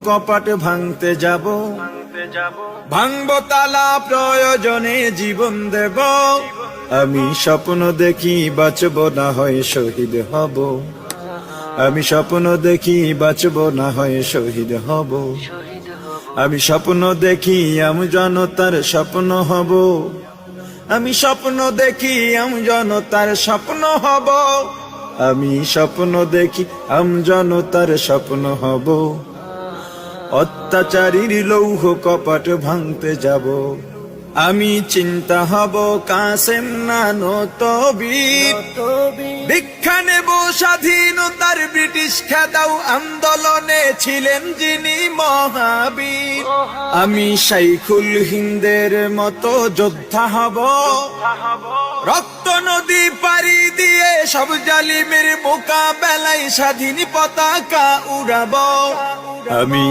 কপাট ভাঙতে যাব, ভাঙবো তালা প্রয়োজনে জীবন দেব। আমি স্বপ্ন দেখি বাঁচব না হয় শহীদ হব। আমি স্বপ্ন দেখি বাঁচব না হয় শহীদ হব। আমি স্বপ্ন দেখি আমি জনতার স্বপ্ন হব। আমি স্বপ্ন দেখি আমি জনতার স্বপ্ন হব। আমি স্বপ্ন দেখি আমি জনতার স্বপ্ন হব। অত্যাচারীর লৌহ কপাট ভাঙতে যাব। আমি চিন্তা হব কাসেম নানত বীর, দীক্ষা নেব স্বাধীনতার ব্রিটিশ খেদাও আন্দোলনে ছিলেন যিনি মহাবীর। আমি শাইখুল হিন্দের মতো যোদ্ধা হব, রক্ত নদী পাড়ি দিয়ে সব জালিমের মোকাবেলায় স্বাধীন পতাকা উড়াবো। আমি